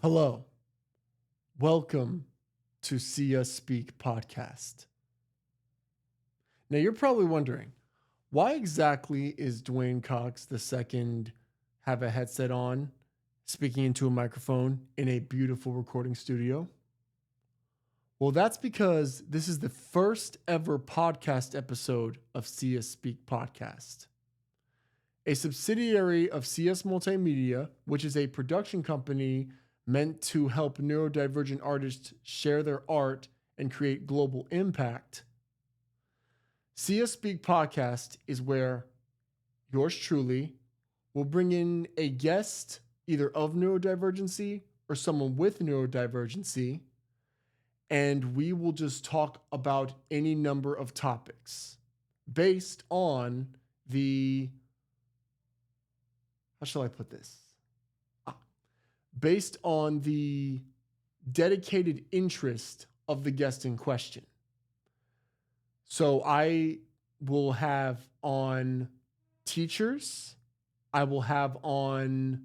Hello. Welcome to SeeUs Speak podcast. Now, you're probably wondering, why exactly is Dwayne Cox II have a headset on, speaking into a microphone in a beautiful recording studio? Well, that's because this is the first ever podcast episode of SeeUs Speak podcast. A subsidiary of CS Multimedia, which is a production company meant to help neurodivergent artists share their art and create global impact. SeeUs Speak podcast is where yours truly will bring in a guest either of neurodivergency or someone with neurodivergency, and we will just talk about any number of topics based on the how shall I put this? Based on the dedicated interest of the guest in question. So I will have on teachers, I will have on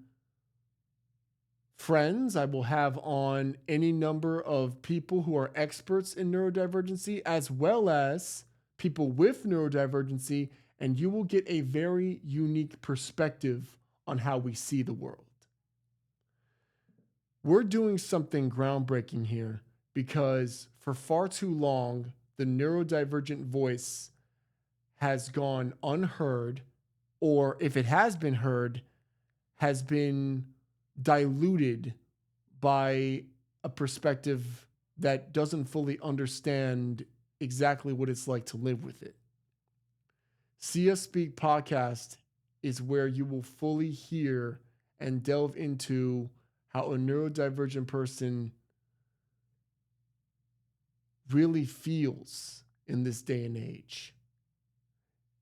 friends, I will have on any number of people who are experts in neurodivergency, as well as people with neurodivergency, and you will get a very unique perspective on how we see the world. We're doing something groundbreaking here because for far too long, the neurodivergent voice has gone unheard, or if it has been heard, has been diluted by a perspective that doesn't fully understand exactly what it's like to live with it. SeeUs Speak podcast is where you will fully hear and delve into how a neurodivergent person really feels in this day and age.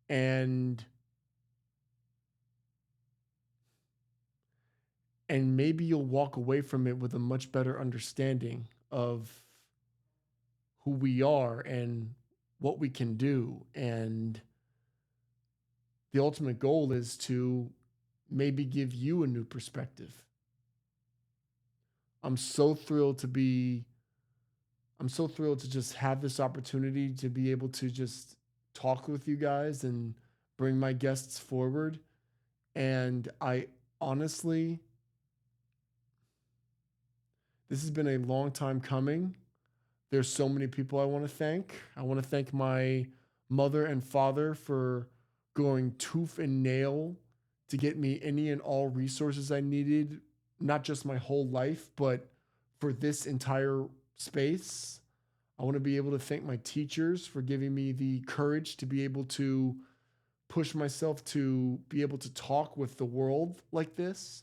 And maybe you'll walk away from it with a much better understanding of who we are and what we can do. And the ultimate goal is to maybe give you a new perspective. I'm so thrilled to just have this opportunity to be able to just talk with you guys and bring my guests forward. And I honestly, this has been a long time coming. There's so many people I want to thank. I want to thank my mother and father for going tooth and nail to get me any and all resources I needed, not just my whole life, but for this entire space. I want to be able to thank my teachers for giving me the courage to be able to push myself to be able to talk with the world like this.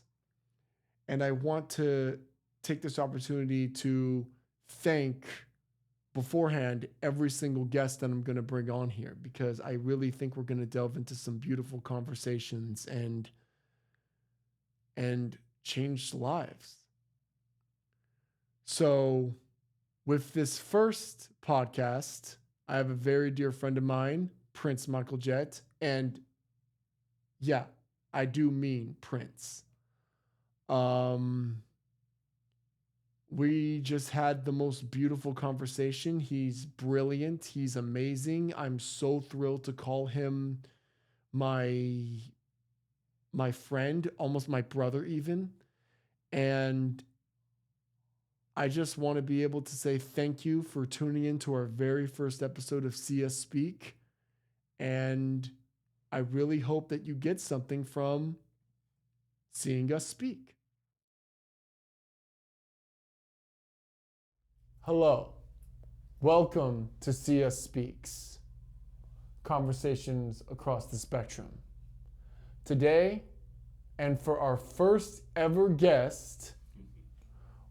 And I want to take this opportunity to thank beforehand every single guest that I'm going to bring on here, because I really think we're going to delve into some beautiful conversations and change lives. So with this first podcast, I have a very dear friend of mine, Prince Michael Jett, and yeah, I do mean Prince. We just had the most beautiful conversation. He's brilliant. He's amazing. I'm so thrilled to call him my friend, almost my brother even. And I just want to be able to say thank you for tuning in to our very first episode of SeeUs Speak. And I really hope that you get something from seeing us speak. Hello. Welcome to SeeUs Speaks, conversations across the spectrum. Today, and for our first ever guest,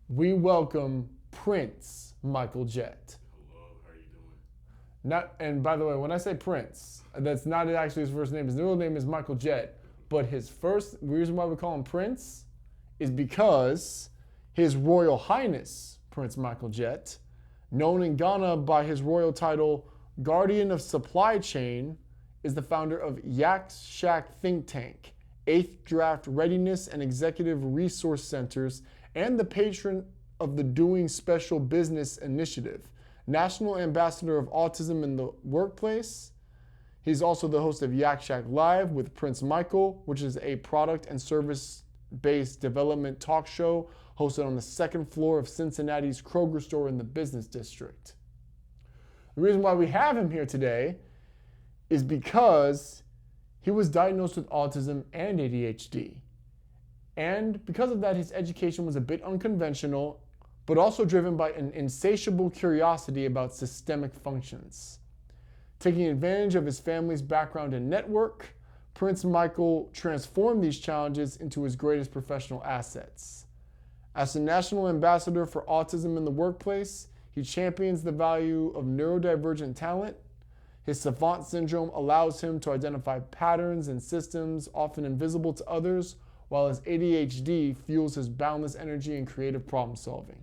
we welcome Prince Michael Jett. Hello, how are you doing? And by the way, when I say Prince, that's not actually his first name. His real name is Michael Jett, but his first reason why we call him Prince is because His Royal Highness Prince Michael Jett, known in Ghana by his royal title Guardian of Supply Chain, is the founder of Yack Shack Think Tank, 8th Draft Readiness and Executive Resource Centers, and the patron of the Doing Special Business Initiative, National Ambassador of Autism in the Workplace. He's also the host of Yack Shack Live with Prince Michael, which is a product and service-based development talk show hosted on the second floor of Cincinnati's Kroger store in the business district. The reason why we have him here today is because he was diagnosed with autism and ADHD. And because of that, his education was a bit unconventional, but also driven by an insatiable curiosity about systemic functions. Taking advantage of his family's background and network, Prince Michael transformed these challenges into his greatest professional assets. As the National Ambassador for Autism in the Workplace, he champions the value of neurodivergent talent. His savant syndrome allows him to identify patterns and systems often invisible to others, while his ADHD fuels his boundless energy and creative problem solving.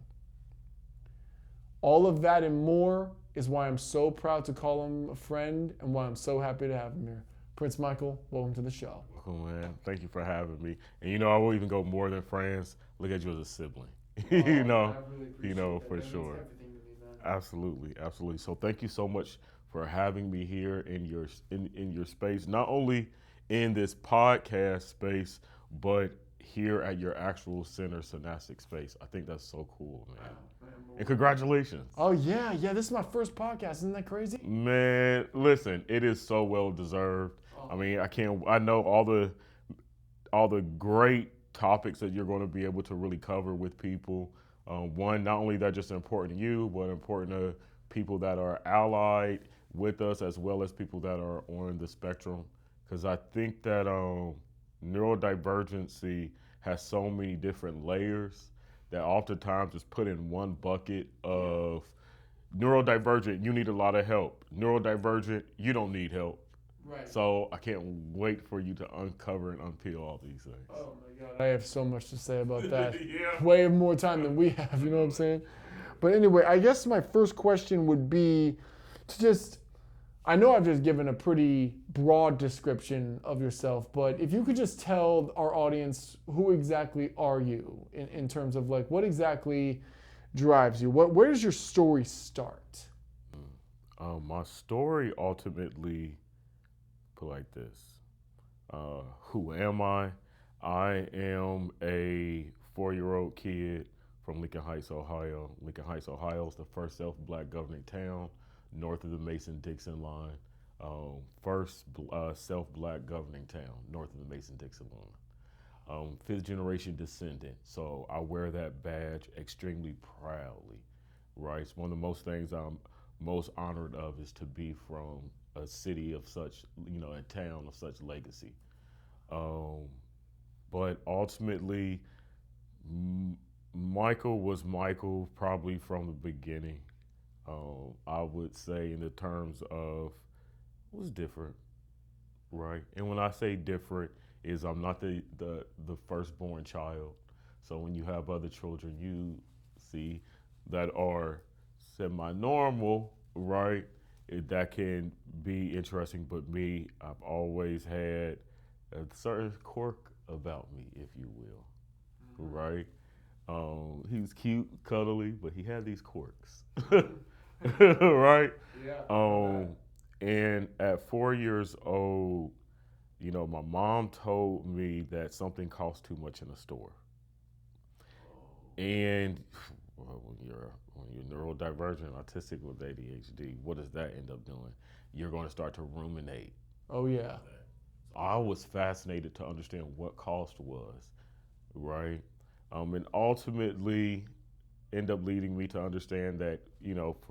All of that and more is why I'm so proud to call him a friend and why I'm so happy to have him here. Prince Michael, welcome to the show. Welcome, man. Thank you for having me. And I will even go more than friends. Look at you as a sibling. I really appreciate that. For That sure. means everything to me, man. Absolutely. So thank you so much for having me here in your space, not only in this podcast space, but here at your actual center synaptic space. I think that's so cool, man. And congratulations. Oh yeah, this is my first podcast. Isn't that crazy? Man, listen, it is so well deserved. I mean, I know all the great topics that you're going to be able to really cover with people. One, not only that just important to you, but important to people that are allied with us, as well as people that are on the spectrum. Because I think that neurodivergency has so many different layers that oftentimes is put in one bucket of neurodivergent, you need a lot of help. Neurodivergent, you don't need help. Right. So I can't wait for you to uncover and unpeel all these things. Oh my God, I have so much to say about that. Yeah. Way more time than we have, you know what I'm saying? But anyway, I guess my first question would be to I know I've just given a pretty broad description of yourself, but if you could just tell our audience who exactly are you in terms of like what exactly drives you? Where does your story start? My story ultimately put like this. Who am I? I am a 4-year-old kid from Lincoln Heights, Ohio. Lincoln Heights, Ohio is the first self-black governing town north of the Mason-Dixon line. First self-black governing town north of the Mason-Dixon line. 5th generation descendant, so I wear that badge extremely proudly, right? It's one of the most things I'm most honored of is to be from a city of such, a town of such legacy. But ultimately, Michael was Michael probably from the beginning. I would say in the terms of it was different, right? And when I say different, is I'm not the firstborn child. So when you have other children you see that are semi-normal, right? That can be interesting, but me, I've always had a certain quirk about me, if you will, right? He was cute, cuddly, but he had these quirks, right? Yeah. And at 4 years old, my mom told me that something costs too much in a store. And when you're neurodivergent, autistic with ADHD, what does that end up doing? You're going to start to ruminate. Oh yeah. I was fascinated to understand what cost was, right? And ultimately end up leading me to understand that,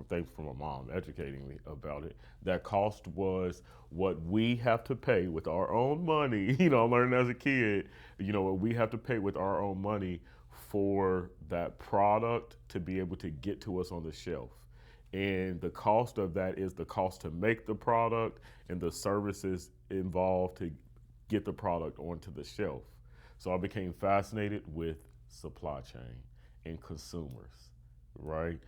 thanks for my mom educating me about it, that cost was what we have to pay with our own money. I learned as a kid, what we have to pay with our own money for that product to be able to get to us on the shelf. And the cost of that is the cost to make the product and the services involved to get the product onto the shelf. So I became fascinated with supply chain and consumers, right?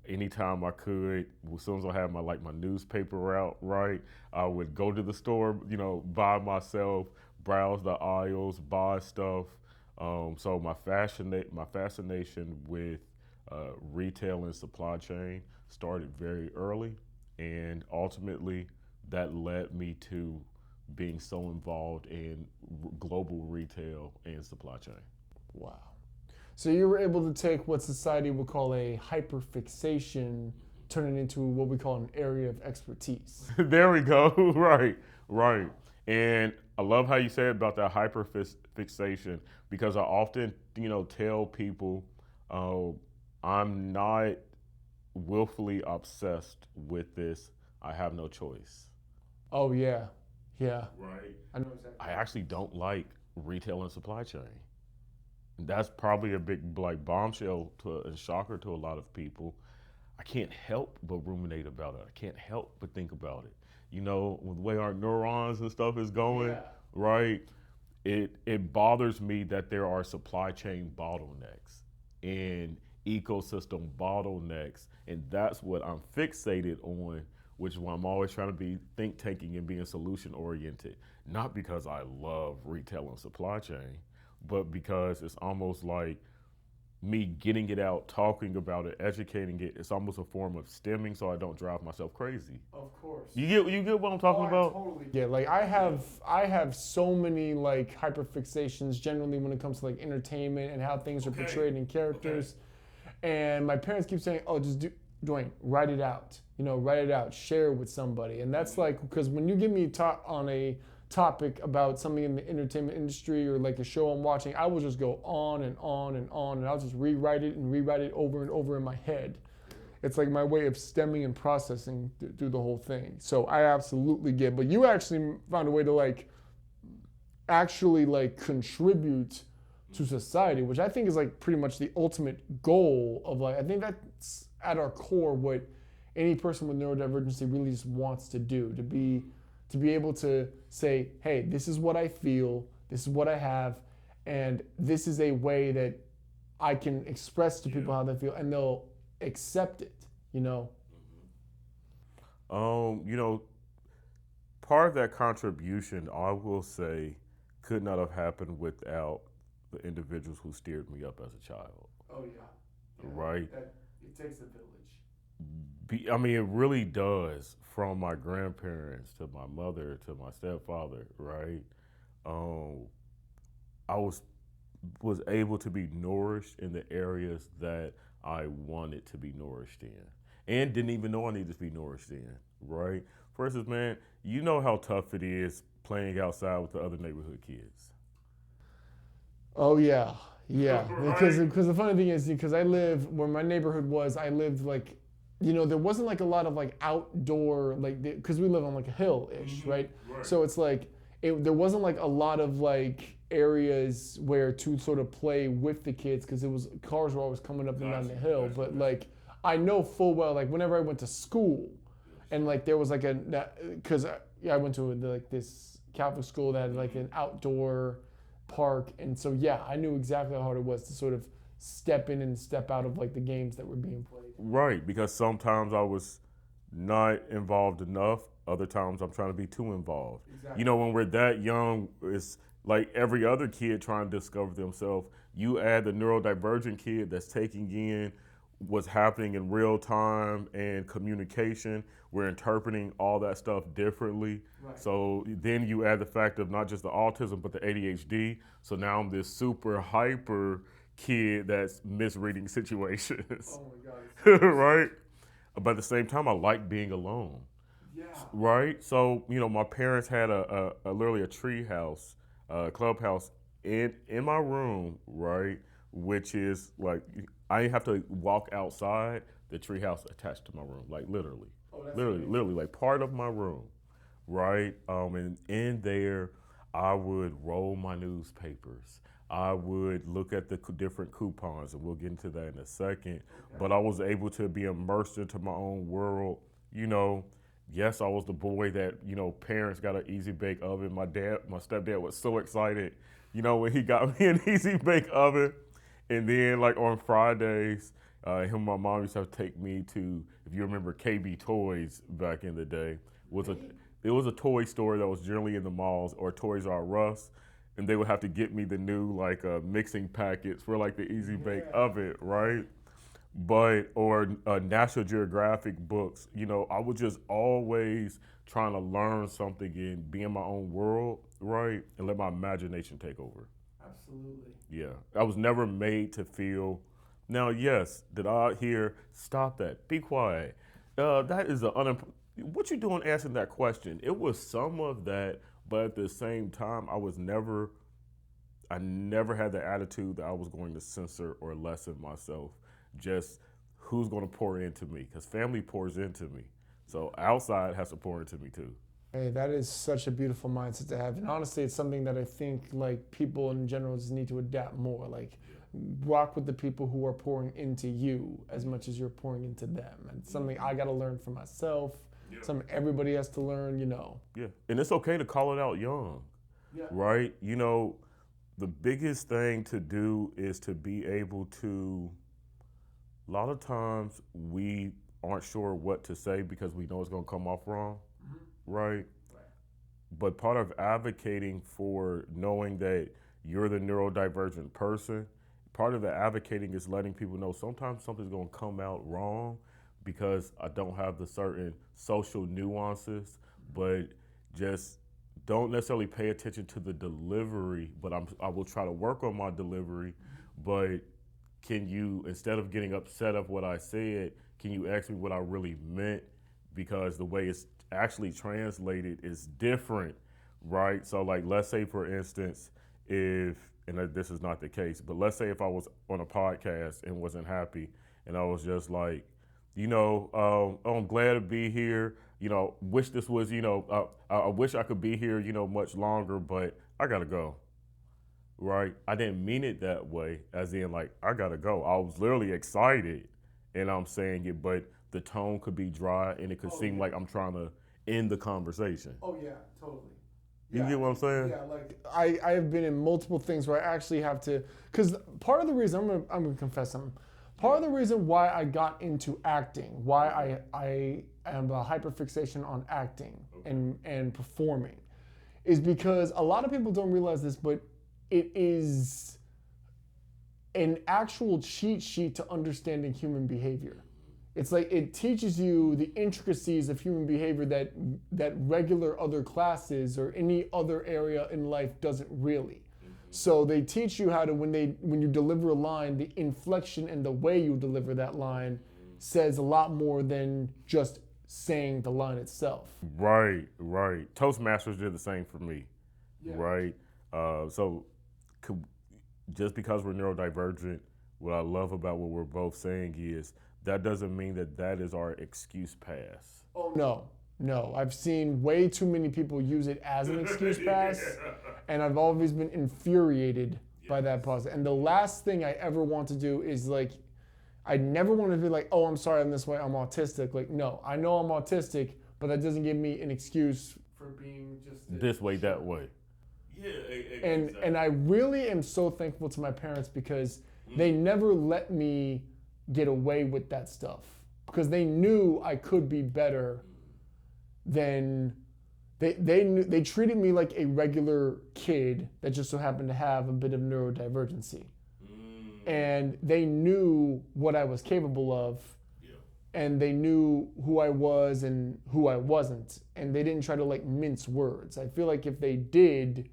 Anytime I could, as soon as I had my newspaper out, right, I would go to the store, by myself, browse the aisles, buy stuff. So my fascination with retail and supply chain started very early, and ultimately that led me to being so involved in global retail and supply chain. Wow. So you were able to take what society would call a hyperfixation, turn it into what we call an area of expertise. There we go. Right, right. And I love how you said about that hyperfixation because I often, tell people I'm not willfully obsessed with this. I have no choice. Oh yeah, yeah. Right. I know exactly. I actually don't like retail and supply chain. That's probably a big like bombshell and shocker to a lot of people. I can't help but ruminate about it. I can't help but think about it. With the way our neurons and stuff is going, Yeah. right? It bothers me that there are supply chain bottlenecks and ecosystem bottlenecks, and that's what I'm fixated on, which is why I'm always trying to be think tanking and being solution oriented. Not because I love retail and supply chain, but because it's almost like me getting it out, talking about it, educating it. It's almost a form of stemming, so I don't drive myself crazy. Of course. You get what I'm talking about? Totally. Yeah, like I have so many like hyperfixations generally when it comes to like entertainment and how things are portrayed in characters. And my parents keep saying, "Oh, just do Dwayne, write it out. Write it out, share it with somebody." And that's like because when you give me talk on a topic about something in the entertainment industry or like a show I'm watching, I will just go on and on and on, and I'll just rewrite it over and over in my head. It's like my way of stemming and processing through the whole thing. So I absolutely get, but you actually found a way to like actually like contribute to society, which I think is like pretty much the ultimate goal of like, I think that's at our core what any person with neurodivergency really just wants to do, to be able to say, hey, this is what I feel, this is what I have, and this is a way that I can express to people how they feel, and they'll accept it. Part of that contribution, I will say, could not have happened without the individuals who steered me up as a child. Oh yeah. Right? It takes a village. I mean, it really does. From my grandparents to my mother to my stepfather, right? I was able to be nourished in the areas that I wanted to be nourished in, and didn't even know I needed to be nourished in, right? For instance, man, you know how tough it is playing outside with the other neighborhood kids. Oh yeah, yeah. Right. Because the funny thing is, because I live where my neighborhood was, I lived like, there wasn't like a lot of like outdoor like because we live on like a hill ish, right? So it's like there wasn't like a lot of like areas where to sort of play with the kids because cars were always coming up and down the hill. But like I know full well like whenever I went to school, and like there was like because I went to like this Catholic school that had like an outdoor park, and so yeah, I knew exactly how hard it was to sort of step in and step out of like the games that were being played. Right, because sometimes I was not involved enough. Other times I'm trying to be too involved. Exactly. When we're that young, it's like every other kid trying to discover themselves. You add the neurodivergent kid that's taking in what's happening in real time and communication. We're interpreting all that stuff differently. Right. So then you add the fact of not just the autism, but the ADHD. So now I'm this super hyper kid that's misreading situations. Oh my God. Right? But at the same time, I like being alone. Yeah. Right? So, my parents had literally a tree house, clubhouse in my room, right? Which is like, I have to walk outside, the tree house attached to my room, like literally. Oh, that's Literally, like part of my room, right? And in there, I would roll my newspapers. I would look at the different coupons, and we'll get into that in a second. Okay. But I was able to be immersed into my own world. Yes, I was the boy that, parents got an easy bake oven. My stepdad was so excited, when he got me an easy bake oven. And then like on Fridays, him and my mom used to have to take me to, if you remember KB Toys back in the day, it was a toy store that was generally in the malls or Toys R Us. and they would have to get me the new like mixing packets for like the easy bake oven, right? But or National Geographic books, you know, I was just always trying to learn something and be in my own world, right? And let my imagination take over. Absolutely. Yeah, I was never made to feel. Now, yes, did I hear? Stop that. Be quiet. That is what you doing asking that question? It was some of that, but at the same time, I never had the attitude that I was going to censor or lessen myself. Just who's going to pour into me? Because family pours into me, so outside has to pour into me too. Hey, that is such a beautiful mindset to have. And honestly, it's something that I think like people in general just need to adapt more. Like rock with the people who are pouring into you as much as you're pouring into them. And it's something I got to learn for myself. Something everybody has to learn, you know. Yeah, and it's okay to call it out young, right? You know, the biggest thing to do is to be able to. A lot of times we aren't sure what to say because we know it's going to come off wrong, right? But part of advocating for knowing that you're the neurodivergent person, part of the advocating is letting people know sometimes something's going to come out wrong because I don't have the certain social nuances, but just don't necessarily pay attention to the delivery, but I will try to work on my delivery, but can you, instead of getting upset of what I said, can you ask me what I really meant? Because the way it's actually translated is different, right? So like, let's say for instance, if, and this is not the case, but let's say if I was on a podcast and wasn't happy and I was just like, you know, oh, I'm glad to be here. You know, wish this was, you know, I wish I could be here, you know, much longer, but I gotta go, right? I didn't mean it that way, as in like I gotta go. I was literally excited, and I'm saying it, but the tone could be dry, and it could seem like I'm trying to end the conversation. Oh yeah, totally. You get what I'm saying? Yeah, like I have been in multiple things where I actually have to, because part of the reason I'm gonna confess something. Part of the reason why I got into acting, why I am a hyperfixation on acting and performing, is because a lot of people don't realize this, but it is an actual cheat sheet to understanding human behavior. It's like it teaches you the intricacies of human behavior that regular other classes or any other area in life doesn't really. So they teach you how to, when you deliver a line, the inflection and the way you deliver that line says a lot more than just saying the line itself. Right. Toastmasters did the same for me, right? So just because we're neurodivergent, what I love about what we're both saying is that doesn't mean that is our excuse pass. Oh no. I've seen way too many people use it as an excuse pass, and I've always been infuriated by that process. And the last thing I ever want to do is like, I never want to be like, oh, I'm sorry, I'm this way, I'm autistic. Like, no, I know I'm autistic, but that doesn't give me an excuse for being just this way, that way. Yeah, and I really am so thankful to my parents because they never let me get away with that stuff because they knew I could be better than they treated me like a regular kid that just so happened to have a bit of neurodivergency. And they knew what I was capable of, and they knew who I was and who I wasn't, and they didn't try to like mince words. I feel like if they did,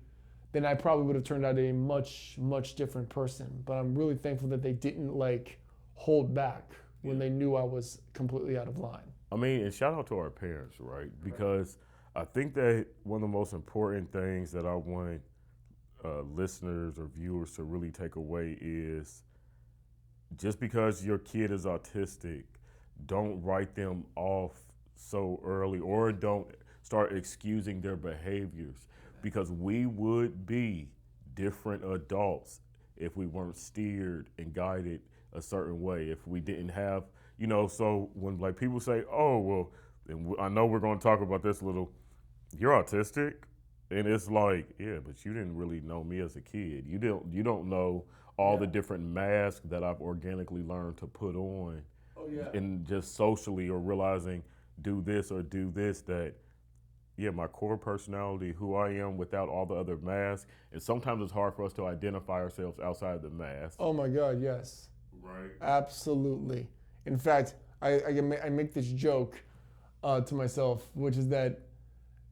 then I probably would have turned out a much different person. But I'm really thankful that they didn't like hold back when they knew I was completely out of line. I mean, and shout out to our parents, right? Because I think that one of the most important things that I want listeners or viewers to really take away is just because your kid is autistic, don't write them off so early or don't start excusing their behaviors, because we would be different adults if we weren't steered and guided a certain way, if we didn't have, you know, so when like people say, oh, well, and I know we're going to talk about this a little, you're autistic, and it's like, yeah, but you didn't really know me as a kid. You don't know all the different masks that I've organically learned to put on, and just socially, or realizing do this or do this, that, my core personality, who I am without all the other masks. And sometimes it's hard for us to identify ourselves outside of the mask. Oh my God, yes. Right. Absolutely. In fact, I make this joke to myself, which is that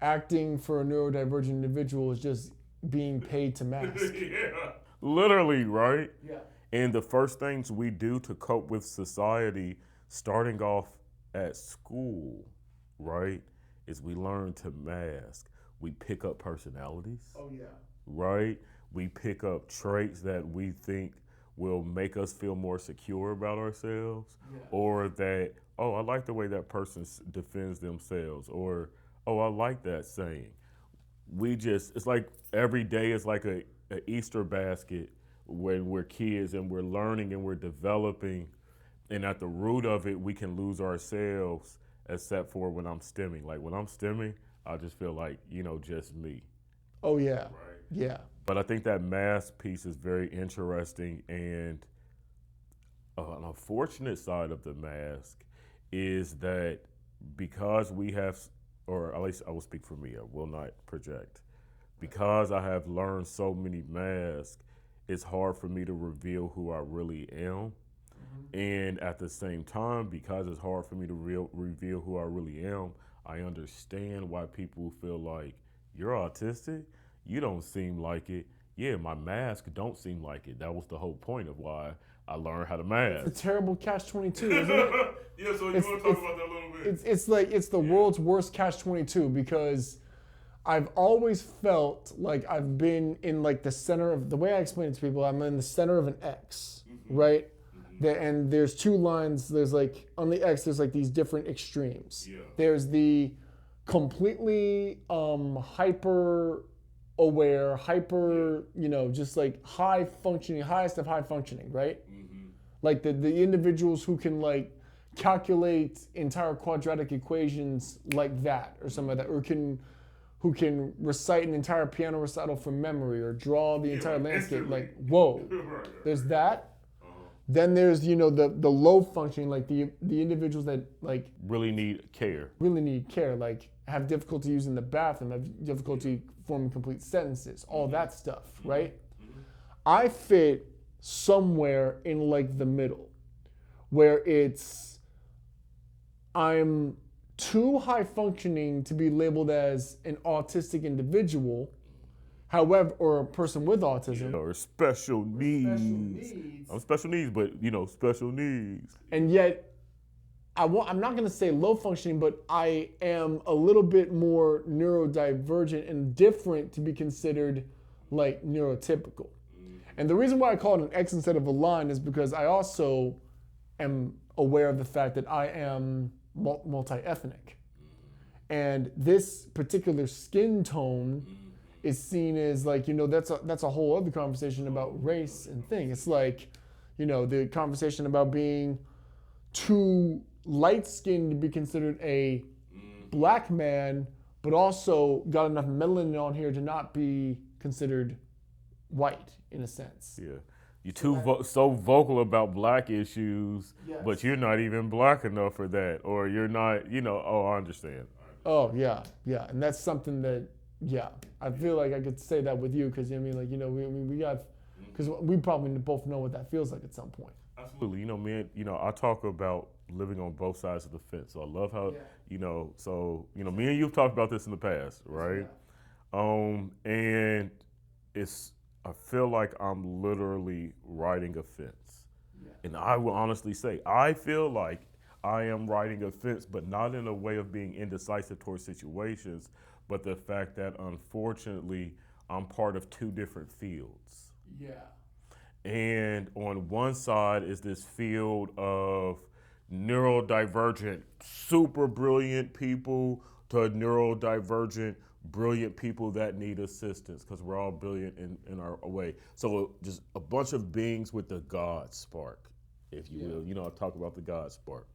acting for a neurodivergent individual is just being paid to mask. Yeah. Literally, right? Yeah. And the first things we do to cope with society, starting off at school, right, is we learn to mask. We pick up personalities. Oh yeah. Right? We pick up traits that we think will make us feel more secure about ourselves, Yeah. or that, oh, I like the way that person defends themselves, or, oh, I like that saying. It's like every day is like a Easter basket when we're kids and we're learning and we're developing. And at the root of it, we can lose ourselves, except for when I'm stimming. Like when I'm stimming, I just feel like, just me. Oh yeah. Right. Yeah. But I think that mask piece is very interesting, and an unfortunate side of the mask is that because we have, or at least I will speak for me, I will not project, because I have learned so many masks, it's hard for me to reveal who I really am. And at the same time, because it's hard for me to reveal who I really am, I understand why people feel like, you're autistic? You don't seem like it. Yeah, my mask don't seem like it. That was the whole point of why I learned how to mask. It's a terrible catch-22, isn't it? Yeah, so you want to talk about that a little bit? It's the world's worst catch-22, because I've always felt like I've been in like the center of, the way I explain it to people, I'm in the center of an X, right? And there's two lines. There's like on the X, there's like these different extremes. Yeah. There's the completely hyper aware, just like high functioning, highest of high functioning, right? Like the individuals who can like calculate entire quadratic equations like that, or something like that, or who can recite an entire piano recital from memory, or draw the entire landscape. Like, whoa, there's that. Then there's, the low functioning, like the individuals that like really need care, like have difficulty using the bathroom, have difficulty forming complete sentences, all that stuff, right? I fit somewhere in like the middle, where I'm too high functioning to be labeled as an autistic individual, however, or a person with autism. or special needs. I'm special needs, but special needs. And yet, I'm not going to say low functioning, but I am a little bit more neurodivergent and different to be considered like neurotypical. And the reason why I call it an X instead of a line is because I also am aware of the fact that I am multi-ethnic. And this particular skin tone is seen as like, that's a whole other conversation about race and thing. It's like, the conversation about being too light-skinned to be considered a black man, but also got enough melanin on here to not be considered white in a sense. Yeah. You're so vocal about black issues, yes, but you're not even black enough for that, or you're not, I understand. Oh, yeah. And that's something that, I feel like I could say that with you, because, we got, because we probably both know what that feels like at some point. Absolutely. I talk about living on both sides of the fence. So I love how, me and you've talked about this in the past, right? And I feel like I'm literally riding a fence. Yeah. And I will honestly say, I feel like I am riding a fence, but not in a way of being indecisive towards situations, but the fact that unfortunately I'm part of two different fields. Yeah. And on one side is this field of neurodivergent, super brilliant people to neurodivergent, brilliant people that need assistance, because we're all brilliant in our way. So just a bunch of beings with the God spark, if you will. I talk about the God spark.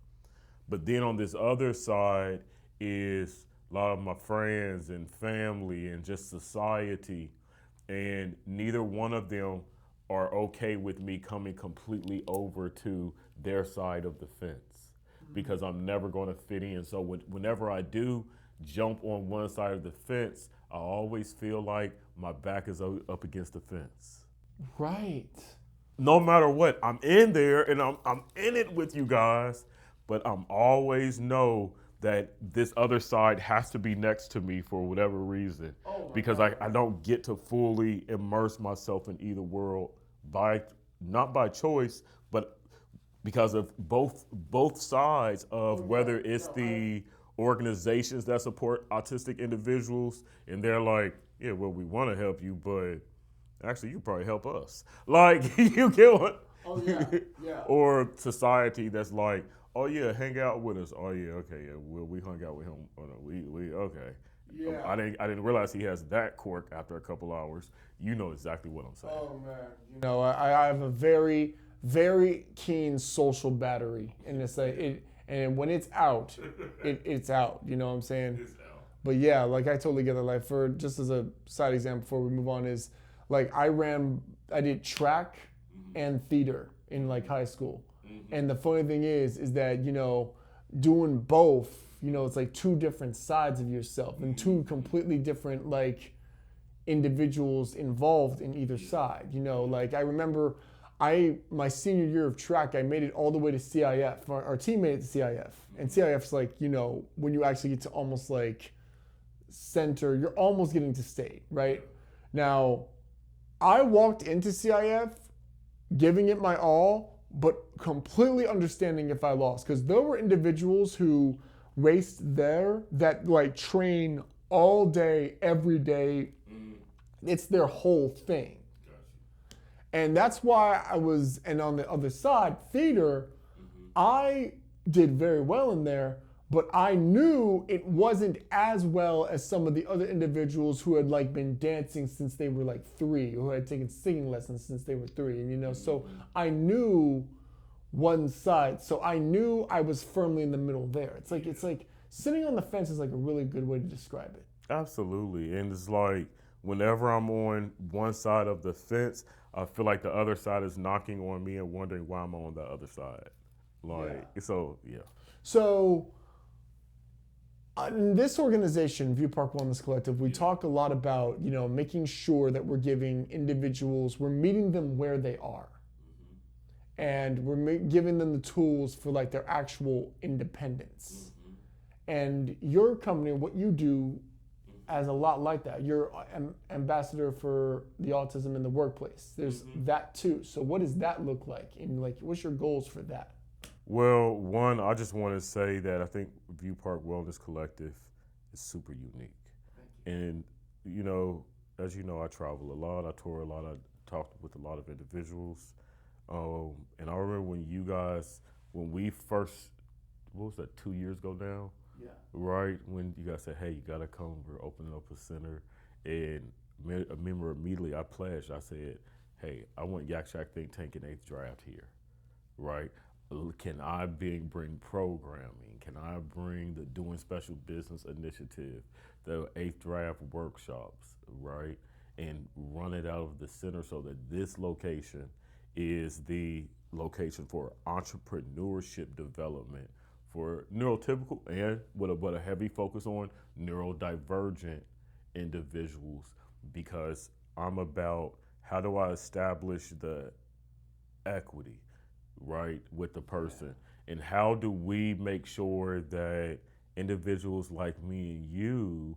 But then on this other side is a lot of my friends and family and just society, and neither one of them are okay with me coming completely over to their side of the fence, because I'm never going to fit in. So whenever I do, jump on one side of the fence, I always feel like my back is up against the fence. Right. No matter what, I'm in there and I'm in it with you guys, but I'm always know that this other side has to be next to me for whatever reason, because I don't get to fully immerse myself in either world by not by choice, but because of both sides of whether it's the organizations that support autistic individuals and they're like, yeah, well, we want to help you, but actually you probably help us. Like, you get what? Oh yeah, yeah. Or society that's like, oh yeah, hang out with us. Oh yeah, okay, yeah, we hung out with him. Oh no, we okay. Yeah. I didn't realize he has that quirk after a couple hours. You know exactly what I'm saying. Oh man, you know, I have a very, very keen social battery, and it's like it, and when it's out, it's out. You know what I'm saying? It's out. But yeah, like I totally get that. Like for just as a side example before we move on is like I did track and theater in like high school, and the funny thing is that you know doing both, you know, it's like two different sides of yourself and two completely different like individuals involved in either side. You know, like I remember my senior year of track, I made it all the way to CIF. Our team made it to CIF. And CIF's like, you know, when you actually get to almost like center, you're almost getting to state, right? Now, I walked into CIF giving it my all, but completely understanding if I lost. Because there were individuals who raced there that like train all day, every day. It's their whole thing. And that's why and on the other side, theater, I did very well in there, but I knew it wasn't as well as some of the other individuals who had like been dancing since they were like 3, who had taken singing lessons since they were 3. And you know, so I knew one side. So I knew I was firmly in the middle there. It's like sitting on the fence is like a really good way to describe it. Absolutely. And it's like whenever I'm on one side of the fence, I feel like the other side is knocking on me and wondering why I'm on the other side. Like, so, yeah. So, in this organization, View Park Wellness Collective, we talk a lot about, you know, making sure that we're giving individuals, we're meeting them where they are. And we're giving them the tools for like their actual independence. And your company, what you do, as a lot like that. You're ambassador for the autism in the workplace. There's that too. So what does that look like? And like, what's your goals for that? Well, one, I just want to say that I think View Park Wellness Collective is super unique. And, you know, as you know, I travel a lot, I tour a lot, I talked with a lot of individuals. And I remember when we first, what was that, 2 years ago now? Yeah. Right, when you guys said, hey, you gotta come, we're opening up a center. And I remember immediately I pledged, I said, hey, I want Yack Shack Think Tank in 8th draft here, right? Can I bring programming? Can I bring the Doing Special Business Initiative, the 8th draft workshops, right? And run it out of the center so that this location is the location for entrepreneurship development for neurotypical and with a heavy focus on neurodivergent individuals, because I'm about how do I establish the equity, right, with the person, and how do we make sure that individuals like me and you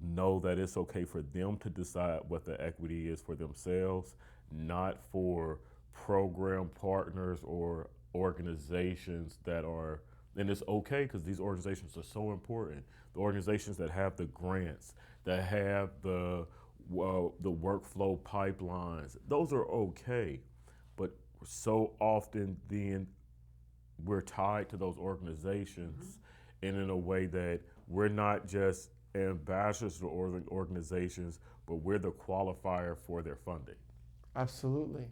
know that it's okay for them to decide what the equity is for themselves, not for program partners or organizations that are, and it's okay because these organizations are so important. The organizations that have the grants, that have the workflow pipelines, those are okay. But so often then we're tied to those organizations, and in a way that we're not just ambassadors to organizations, but we're the qualifier for their funding. Absolutely.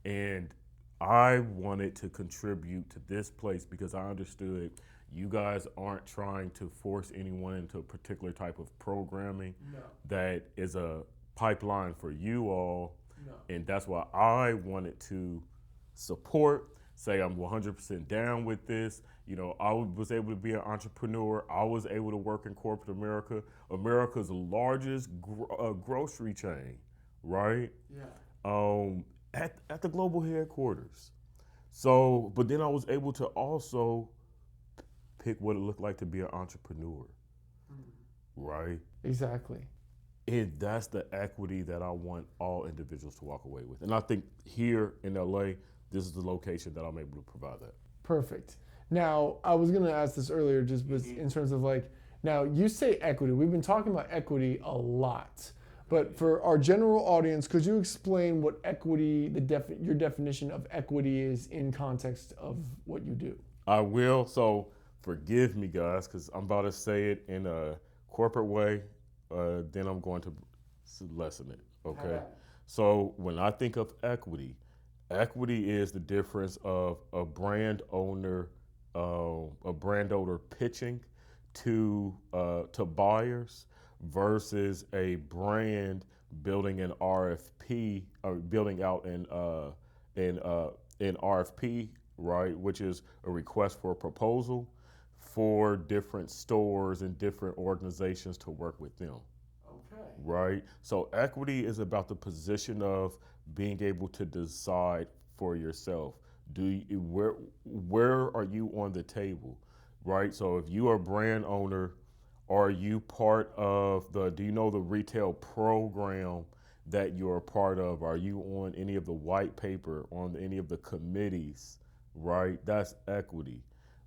And I wanted to contribute to this place because I understood you guys aren't trying to force anyone into a particular type of programming that is a pipeline for you all. And that's why I wanted to support say I'm 100% down with this. You know, I was able to be an entrepreneur. I was able to work in corporate America, America's largest grocery chain, right? Yeah. At the global headquarters. So, but then I was able to also pick what it looked like to be an entrepreneur, right? Exactly. And that's the equity that I want all individuals to walk away with. And I think here in LA, this is the location that I'm able to provide that. Perfect. Now, I was going to ask this earlier, just in terms of like, now you say equity. We've been talking about equity a lot, but for our general audience, could you explain what equity, your definition of equity is in context of what you do? I will. So forgive me, guys, because I'm about to say it in a corporate way. Then I'm going to lessen it. Okay. So when I think of equity, equity is the difference of a brand owner pitching to buyers versus a brand building an RFP or building out an RFP, right, which is a request for a proposal for different stores and different organizations to work with them. Okay. Right? So equity is about the position of being able to decide for yourself. Where are you on the table? Right? So if you are a brand owner, are you part of do you know the retail program that you're a part of? Are you on any of the white paper, on any of the committees? Right? That's equity.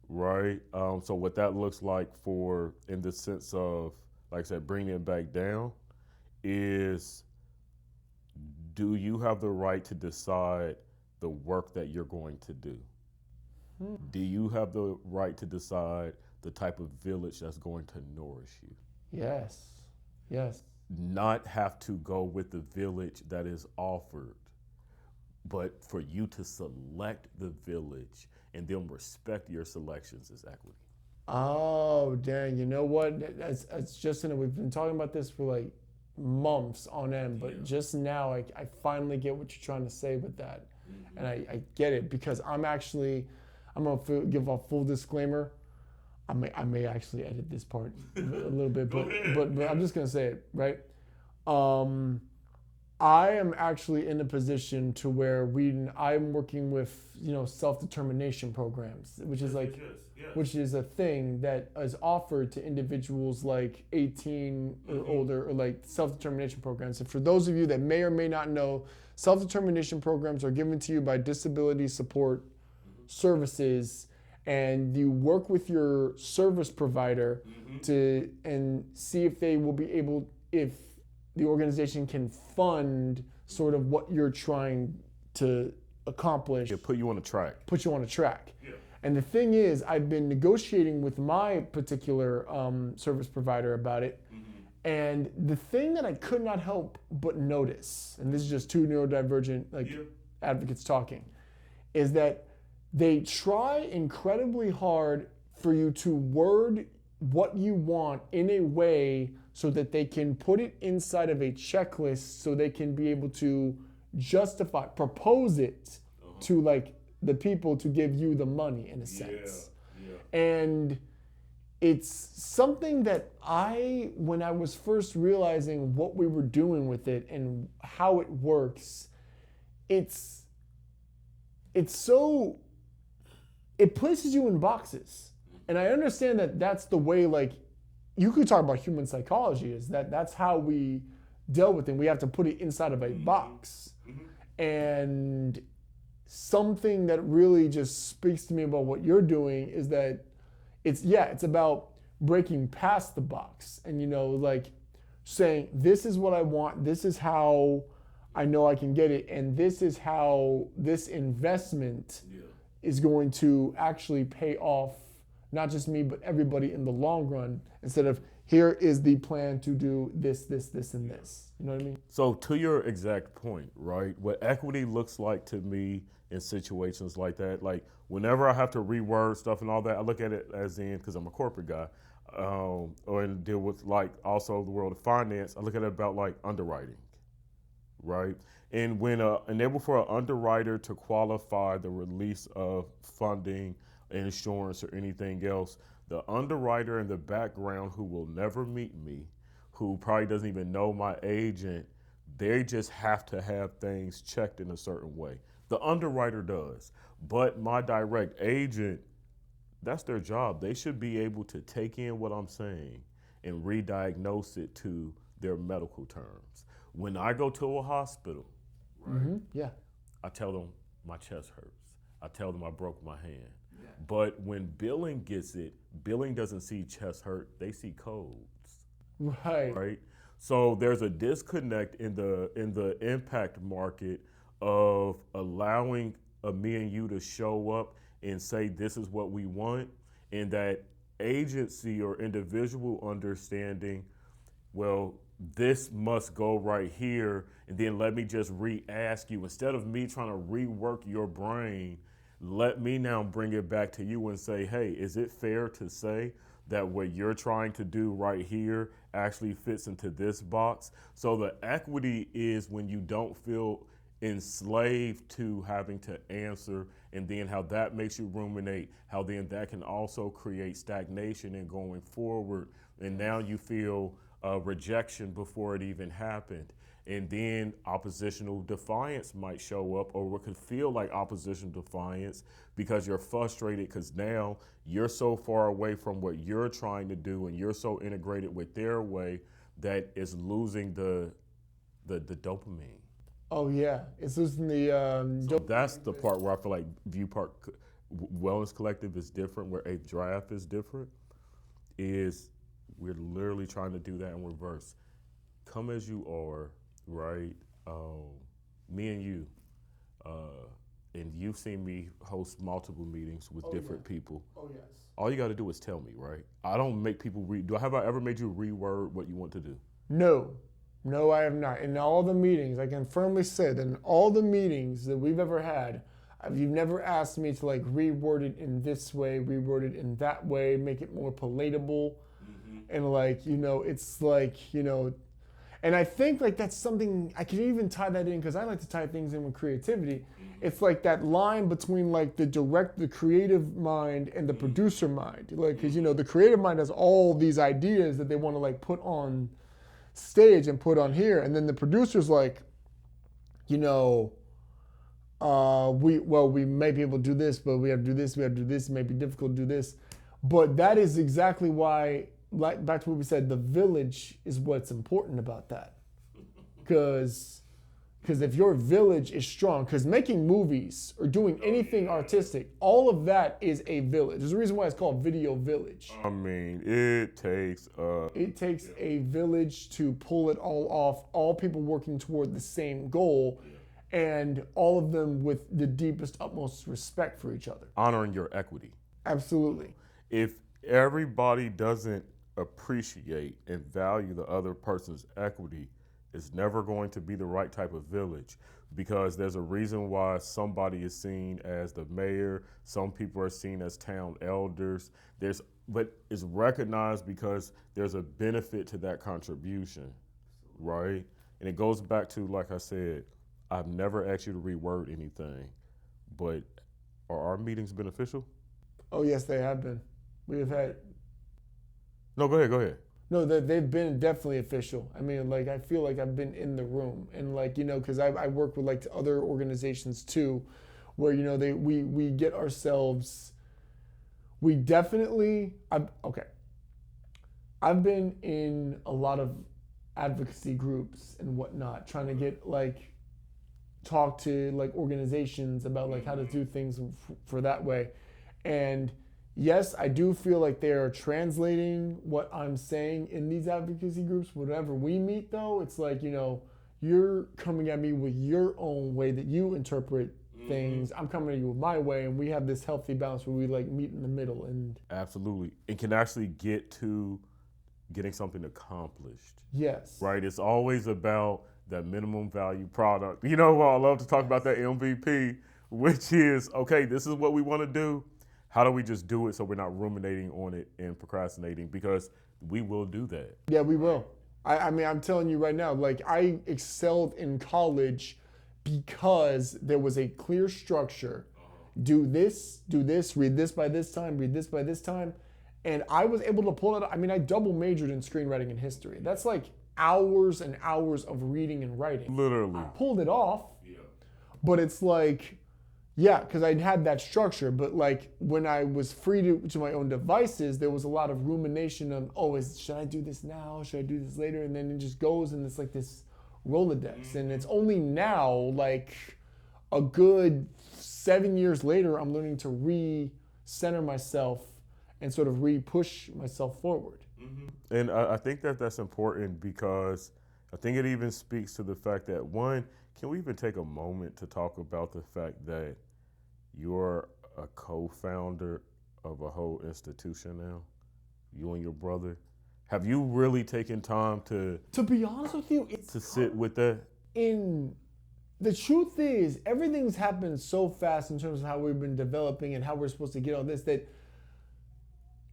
Right? So what that looks like in the sense of, like I said, bringing it back down, is do you have the right to decide the work that you're going to do? Do you have the right to decide the type of village that's going to nourish you? Yes. Yes. Not have to go with the village that is offered, but for you to select the village and then respect your selections is equity. Oh, dang. You know what? That's just we've been talking about this for like months on end, but just now I finally get what you're trying to say with that. Mm-hmm. And I get it because I'm going to give a full disclaimer. I may actually edit this part a little bit, but I'm just going to say it, right? I am actually in a position to where I'm working with, self-determination programs, which is which is a thing that is offered to individuals like 18 or older, or like self-determination programs. And for those of you that may or may not know, self-determination programs are given to you by disability support services, and you work with your service provider and see if they will be able, if the organization can fund sort of what you're trying to accomplish. Yeah, put you on a track. Put you on a track. Yeah. And the thing is, I've been negotiating with my particular service provider about it. And the thing that I could not help but notice, and this is just two neurodivergent advocates talking, is that they try incredibly hard for you to word what you want in a way so that they can put it inside of a checklist so they can be able to propose it to like the people to give you the money in a sense. Yeah. And it's something that when I was first realizing what we were doing with it and how it works, it places you in boxes. And I understand that that's the way, like, you could talk about human psychology, is that's how we deal with it. We have to put it inside of a box. And something that really just speaks to me about what you're doing is that it's about breaking past the box and, like saying, this is what I want, this is how I know I can get it, and this is how this investment is going to actually pay off not just me, but everybody in the long run, instead of here is the plan to do this, this, this, and this. You know what I mean? So to your exact point, right, what equity looks like to me in situations like that, like whenever I have to reword stuff and all that, I look at it as because I'm a corporate guy, and deal with like also the world of finance, I look at it about like underwriting, right? And when enable for an underwriter to qualify the release of funding, insurance, or anything else, the underwriter in the background who will never meet me, who probably doesn't even know my agent, they just have to have things checked in a certain way. The underwriter does, but my direct agent, that's their job. They should be able to take in what I'm saying and re-diagnose it to their medical terms. When I go to a hospital, right, Yeah. I tell them my chest hurts. I tell them I broke my hand. Yeah. But when billing gets it, billing doesn't see chest hurt, they see codes. Right. Right? So there's a disconnect in the impact market of allowing me and you to show up and say this is what we want, and that agency or individual understanding, well, this must go right here, and then let me just re-ask you. Instead of me trying to rework your brain, let me now bring it back to you and say, hey, is it fair to say that what you're trying to do right here actually fits into this box? So the equity is when you don't feel enslaved to having to answer, and then how that makes you ruminate, how then that can also create stagnation in going forward, and now you feel rejection before it even happened. And then oppositional defiance might show up, or what could feel like oppositional defiance, because you're frustrated because now you're so far away from what you're trying to do, and you're so integrated with their way that it's losing the dopamine. Oh yeah, it's losing the. So that's the part where I feel like View Park Wellness Collective is different, where Eighth Draft is different. Is we're literally trying to do that in reverse. Come as you are, right? Me and you, and you've seen me host multiple meetings with different people. Oh yes. All you got to do is tell me, right? I don't make people have I ever made you reword what you want to do? No, I have not. In all the meetings, I can firmly say that in all the meetings that we've ever had, you've never asked me to like reword it in this way, reword it in that way, make it more palatable. And like, it's like, and I think like that's something, I can even tie that in, because I like to tie things in with creativity. It's like that line between like the creative mind and the producer mind. Like, because, the creative mind has all these ideas that they want to like put on stage and put on here, and then the producer's like, we may be able to do this, but we have to do this, it may be difficult to do this. But that is exactly why, like back to what we said, the village is what's important about that. Because if your village is strong, because making movies or doing anything artistic, all of that is a village. There's a reason why it's called Video Village. I mean, it takes a village to pull it all off, all people working toward the same goal, and all of them with the deepest, utmost respect for each other. Honoring your equity. Absolutely. If everybody doesn't appreciate and value the other person's equity, it's never going to be the right type of village, because there's a reason why somebody is seen as the mayor, some people are seen as town elders. But it's recognized because there's a benefit to that contribution, right? And it goes back to, like I said, I've never asked you to reword anything, but are our meetings beneficial? Oh yes, they have been. We have had. No, go ahead. No, they've been definitely official. I mean, like, I feel like I've been in the room, and like, because I work with like other organizations too, where we get ourselves. We definitely. I've been in a lot of advocacy groups and whatnot, trying to get like talk to like organizations about like how to do things for that way, and. Yes, I do feel like they are translating what I'm saying in these advocacy groups. Whenever we meet, though, it's like, you're coming at me with your own way that you interpret things. I'm coming at you with my way, and we have this healthy balance where we like meet in the middle. And absolutely, it can actually get to getting something accomplished. Yes. Right. It's always about that minimum value product. I love to talk about that MVP, which is, okay, this is what we want to do. How do we just do it so we're not ruminating on it and procrastinating? Because we will do that. Yeah, we will. I mean, I'm telling you right now, like, I excelled in college because there was a clear structure. Do this, read this by this time, read this by this time. And I was able to pull it. I mean, I double majored in screenwriting and history. That's like hours and hours of reading and writing. Literally. I pulled it off, but it's like, yeah, because I'd had that structure. But like when I was free to my own devices, there was a lot of rumination of, should I do this now? Should I do this later? And then it just goes and it's like this Rolodex. And it's only now, like a good 7 years later, I'm learning to re-center myself and sort of re-push myself forward. Mm-hmm. And I think that's important because I think it even speaks to the fact that, one, can we even take a moment to talk about the fact that you're a co-founder of a whole institution now? You and your brother. Have you really taken time to be honest with you, it's to sit with that? The truth is, everything's happened so fast in terms of how we've been developing and how we're supposed to get on this, that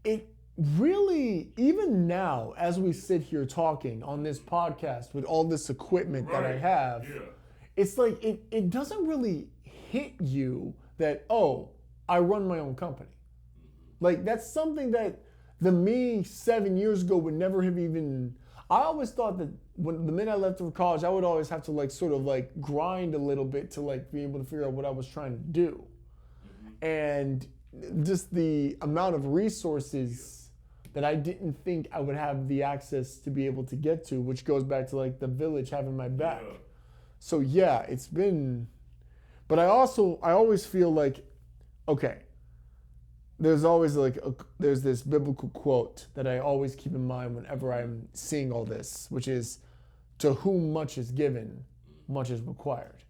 it really, even now, as we sit here talking on this podcast with all this equipment that I have, it's like it doesn't really hit you that, I run my own company. Like, that's something that the me 7 years ago would never have even. I always thought that when the minute I left for college, I would always have to like sort of like grind a little bit to like be able to figure out what I was trying to do. And just the amount of resources that I didn't think I would have the access to be able to get to, which goes back to like the village having my back. So yeah, it's been, but I always feel like, okay, there's always like, there's this biblical quote that I always keep in mind whenever I'm seeing all this, which is, to whom much is given, much is required.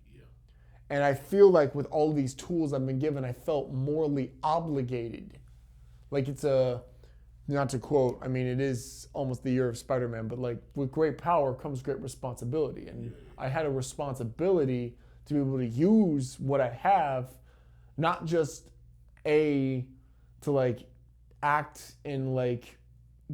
And I feel like with all these tools I've been given, I felt morally obligated. Like it's not to quote, I mean, it is almost the year of Spider-Man, but like with great power comes great responsibility. And I had a responsibility to be able to use what I have, not just to like act and like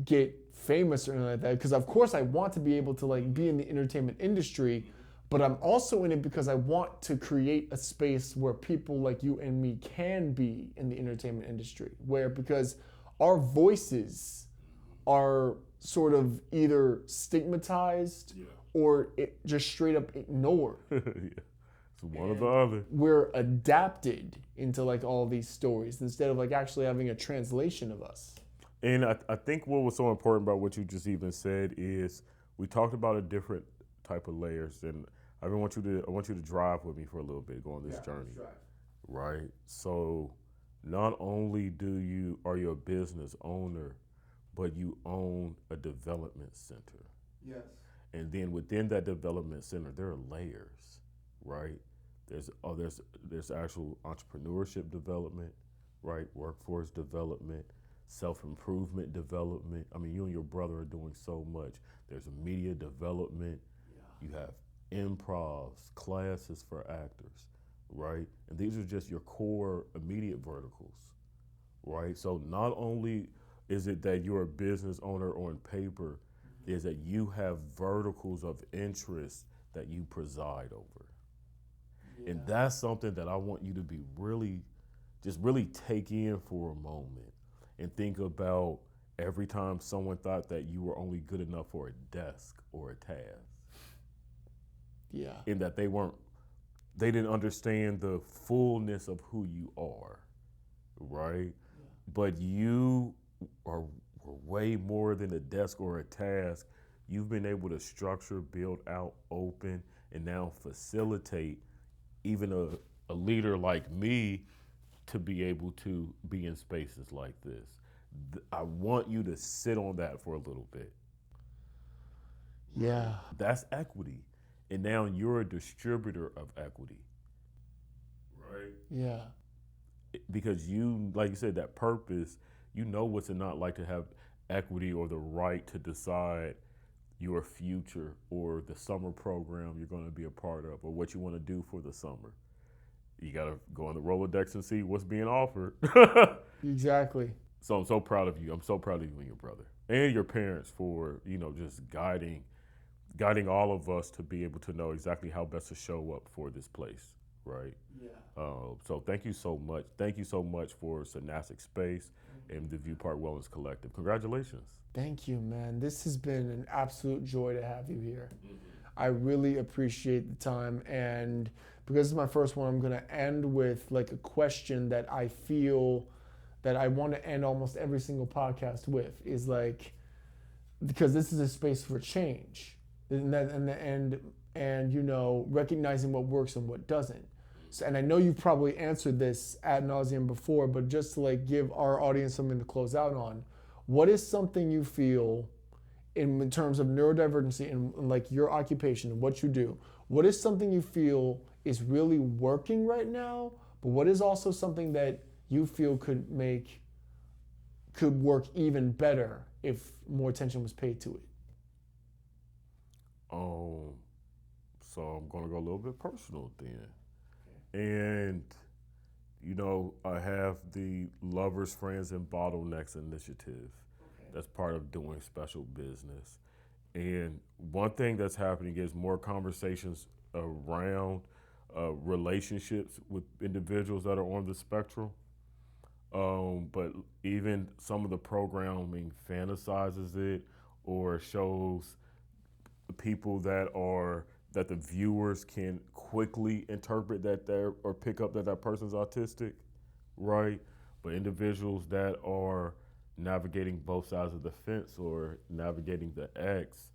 get famous or anything like that. Because of course I want to be able to like be in the entertainment industry, but I'm also in it because I want to create a space where people like you and me can be in the entertainment industry. Because our voices are sort of either stigmatized or it just straight up ignored. It's one or the other. We're adapted into like all these stories instead of like actually having a translation of us. And I think what was so important about what you just even said is we talked about a different type of layers, and I want you to drive with me for a little bit, go on this journey. Right? So not only are you a business owner, but you own a development center. Yes. And then within that development center, there are layers, right? There's actual entrepreneurship development, right? Workforce development, self-improvement development. I mean, you and your brother are doing so much. There's media development. You have improvs, classes for actors, right? And these are just your core immediate verticals, right? So not only is it that you're a business owner on paper, is that you have verticals of interest that you preside over. And that's something that I want you to be really take in for a moment and think about every time someone thought that you were only good enough for a desk or a task. Yeah. And that they didn't understand the fullness of who you are, right? Yeah. But you are way more than a desk or a task. You've been able to structure, build out, open, and now facilitate even a leader like me to be able to be in spaces like this. I want you to sit on that for a little bit. Yeah. That's equity. And now you're a distributor of equity. Right? Yeah. Because you, like you said, that purpose, you know what's it not like to have equity or the right to decide your future or the summer program you're going to be a part of or what you want to do for the summer. You got to go on the Rolodex and see what's being offered. Exactly. So I'm so proud of you. I'm so proud of you and your brother and your parents for, just guiding guiding all of us to be able to know exactly how best to show up for this place, right? Yeah. So thank you so much. Thank you so much for Synaptic Space and the View Park Wellness Collective. Congratulations. Thank you, man. This has been an absolute joy to have you here. I really appreciate the time, and because it's my first one, I'm going to end with like a question that I feel that I want to end almost every single podcast with, is like, because this is a space for change, and you know, recognizing what works and what doesn't. So, and I know you've probably answered this ad nauseum before, but just to like give our audience something to close out on, what is something you feel in terms of neurodivergency and like your occupation and what you do, what is something you feel is really working right now, but what is also something that you feel could work even better if more attention was paid to it? So I'm gonna go a little bit personal then. And you know, I have the Lovers, Friends, and Bottlenecks initiative. That's part of doing special business. And one thing that's happening is more conversations around relationships with individuals that are on the spectrum. But even some of the programming fantasizes it or shows people that the viewers can quickly interpret or pick up that person's autistic, right? But individuals that are navigating both sides of the fence or navigating the X,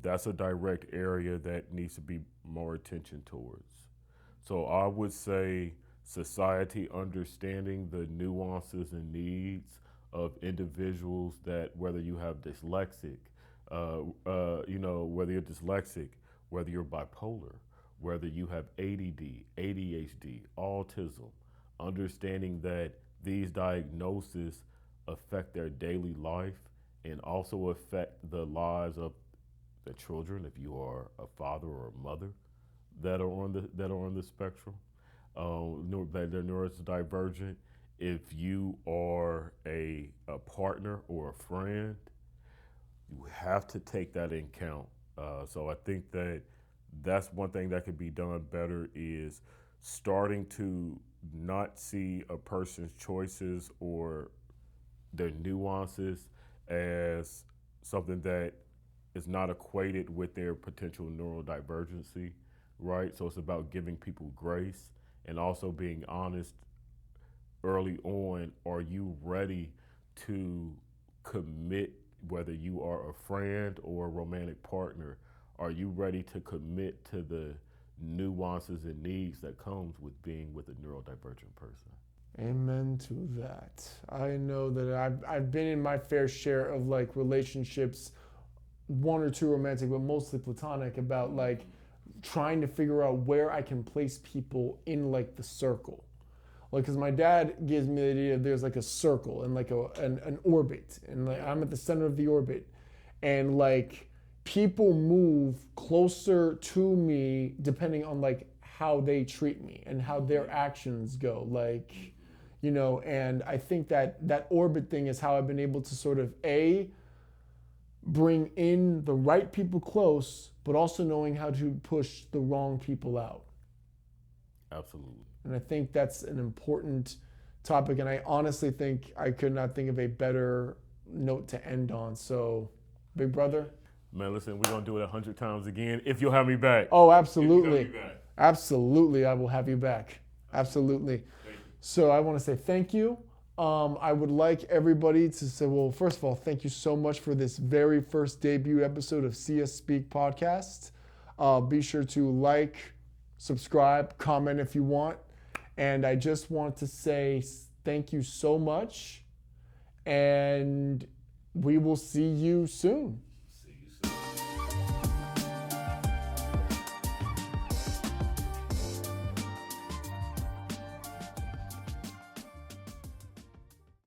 that's a direct area that needs to be more attention towards. So I would say society understanding the nuances and needs of individuals, that whether you have dyslexic, whether you're dyslexic, whether you're bipolar, whether you have ADD, ADHD, autism, understanding that these diagnoses affect their daily life and also affect the lives of the children, if you are a father or a mother that are on the spectrum, that they're neurodivergent. If you are a partner or a friend, you have to take that in count. So I think that's one thing that could be done better, is starting to not see a person's choices or their nuances as something that is not equated with their potential neurodivergency, right? So it's about giving people grace and also being honest early on. Are you ready to commit, whether you are a friend or a romantic partner? Are you ready to commit to the nuances and needs that comes with being with a neurodivergent person? Amen to that. I know that I've been in my fair share of like relationships, one or two romantic, but mostly platonic, about like trying to figure out where I can place people in like the circle. Like, because my dad gives me the idea of there's like a circle and like an orbit, and like I'm at the center of the orbit, and like people move closer to me depending on like how they treat me and how their actions go, like, you know. And I think that orbit thing is how I've been able to sort of bring in the right people close, but also knowing how to push the wrong people out. Absolutely. And I think that's an important topic, and I honestly think I could not think of a better note to end on. So, big brother. Man, listen, we're going to do it 100 times again if you'll have me back. Oh, absolutely. Absolutely, I will have you back. Absolutely. So I want to say thank you. I would like everybody to say, well, first of all, thank you so much for this very first debut episode of SeeUs Speak podcast. Be sure to like, subscribe, comment if you want. And I just want to say thank you so much. And we will see you soon.